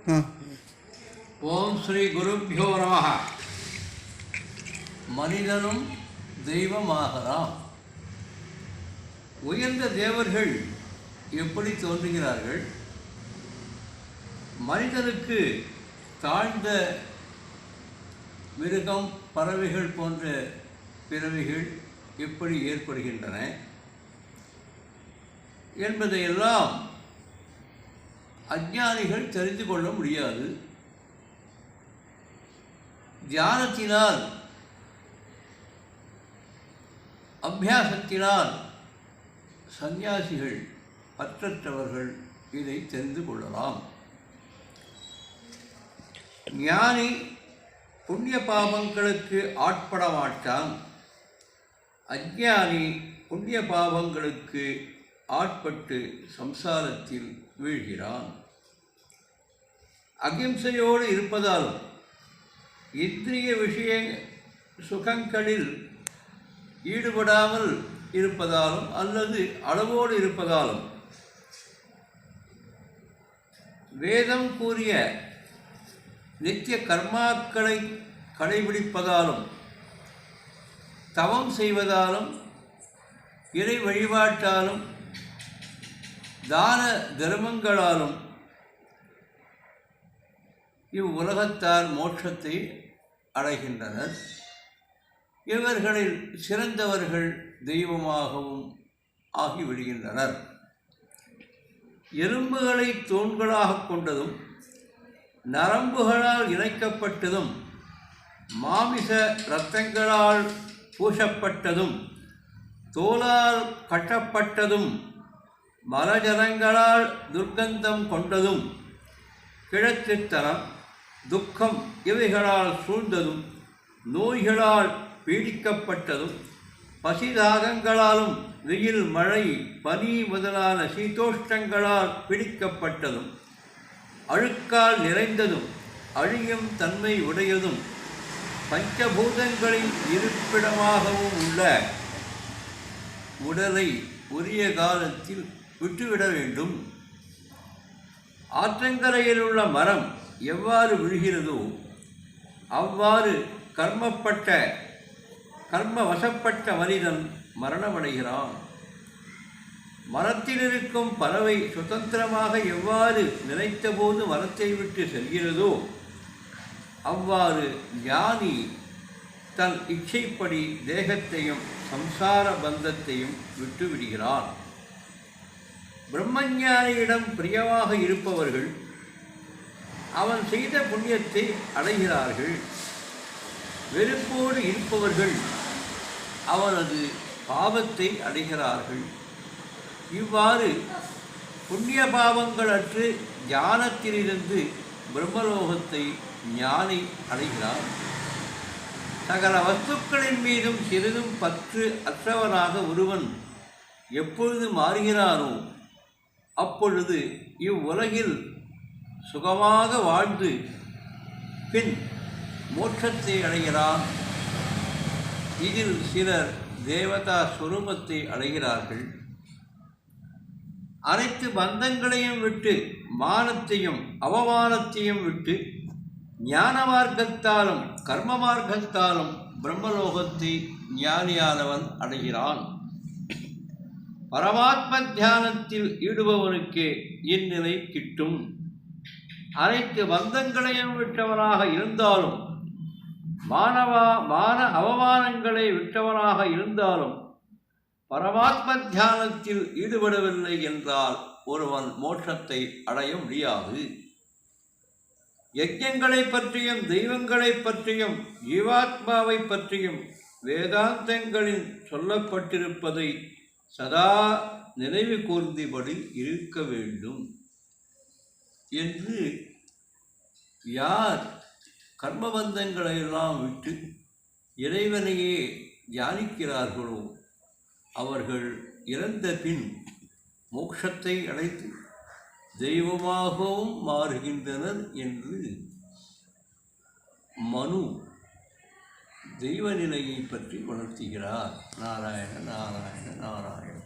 ஓம் ஸ்ரீ குருப்யோ நமஹ. மனிதனும் தெய்வமாகலாம். உயர்ந்த தேவர்கள் எப்படி தோன்றுகிறார்கள்? மனிதனுக்கு தாழ்ந்த மிருகம், பறவைகள் போன்ற பிறவிகள் எப்படி ஏற்படுகின்றன என்பதையெல்லாம் அஞ்ஞானிகள் தெரிந்து கொள்ள முடியாது. தியானத்தினால், அபியாசத்தினால் சந்நியாசிகள், பற்றற்றவர்கள் இதை தெரிந்து கொள்ளலாம். ஞானி புண்ணிய பாவங்களுக்கு ஆட்பட மாட்டான். அஞ்ஞானி புண்ணிய பாவங்களுக்கு ஆட்பட்டு சம்சாரத்தில் வீழ்கிறான். அகிம்சையோடு இருப்பதாலும், இந்திரிய விஷய சுகங்களில் ஈடுபடாமல் இருப்பதாலும் அல்லது அளவோடு இருப்பதாலும், வேதம் கூறிய நித்திய கர்மாக்களை கடைபிடிப்பதாலும், தவம் செய்வதாலும், இறை வழிபாட்டாலும், தான தர்மங்களாலும் இவ்வுலகத்தார் மோட்சத்தை அடைகின்றனர். இவர்களில் சிறந்தவர்கள் தெய்வமாகவும் ஆகிவிடுகின்றனர். எலும்புகளை தூண்களாக கொண்டதும், நரம்புகளால் இணைக்கப்பட்டதும், மாமிச இரத்தங்களால் பூசப்பட்டதும், தோலால் கட்டப்பட்டதும், மலஜலங்களால் துர்க்கந்தம் கொண்டதும், கிழக்குத்தனம், துக்கம் இவைகளால் சூழ்ந்ததும், நோய்களால் பீடிக்கப்பட்டதும், பசிதாகங்களாலும், வெயில், மழை, பனி முதலான சீதோஷ்டங்களால் பிடிக்கப்பட்டதும், அழுக்கால் நிறைந்ததும், அழியும் தன்மை உடையதும், பஞ்சபூதங்களின் இருப்பிடமாகவும் உள்ள உடலை உரிய காலத்தில் விட்டுவிட வேண்டும். ஆற்றங்கரையில் உள்ள மரம் எவ்வாறு விழுகிறதோ அவ்வாறு கர்மவசப்பட்ட மனிதன் மரணமடைகிறான். மரத்தில் இருக்கும் பறவை சுதந்திரமாக எவ்வாறு நினைத்தபோது மரத்தை விட்டு செல்கிறதோ அவ்வாறு ஞானி தன் இச்சைப்படி தேகத்தையும் சம்சார பந்தத்தையும் விட்டுவிடுகிறான். பிரம்மஞானியிடம் பிரியமாக இருப்பவர்கள் அவன் செய்த புண்ணியத்தை அடைகிறார்கள். வெறுப்போடு இருப்பவர்கள் அவனது பாவத்தை அடைகிறார்கள். இவ்வாறு புண்ணிய பாவங்கள் அற்று ஞானத்திலிருந்து பிரம்மலோகத்தை ஞானி அடைகிறான். சகல வஸ்துக்களின் மீதும் சிறிதும் பற்று அற்றவனாக ஒருவன் எப்பொழுது மாறுகிறானோ அப்பொழுது இவ்வுலகில் சுகமாக வாழ்ந்து பின் மோட்சத்தை அடைகிறான். இதில் சிலர் தேவதா ஸ்வரூபத்தை அடைகிறார்கள். அனைத்து பந்தங்களையும் விட்டு, மானத்தையும் அவமானத்தையும் விட்டு, ஞான மார்க்கத்தாலும் கர்ம மார்க்கத்தாலும் பிரம்மலோகத்தை ஞானியானவன் அடைகிறான். பரமாத்ம தியானத்தில் ஈடுபவனுக்கே இந்நிலை கிட்டும். அனைத்து பந்தங்களையும் விட்டவனாக இருந்தாலும், மான அவமானங்களை விட்டவனாக இருந்தாலும், பரமாத்ம தியானத்தில் ஈடுபடவில்லை என்றால் ஒருவன் மோட்சத்தை அடைய முடியாது. யஜ்ஞங்களை பற்றியும், தெய்வங்களை பற்றியும், ஜீவாத்மாவை பற்றியும் வேதாந்தங்களில் சொல்லப்பட்டிருப்பதை சதா நினைவு கூர்ந்தபடி இருக்க வேண்டும் என்று யார் கர்மபந்தங்களையெல்லாம் விட்டு இறைவனையே தியானிக்கிறார்களோ அவர்கள் இறந்த பின் மோட்சத்தை அடைந்து தெய்வமாகவும் மாறுகின்றனர் என்று மனு தெய்வ நிலையை பற்றி உணர்த்துகிறார். நாராயண நாராயண நாராயண.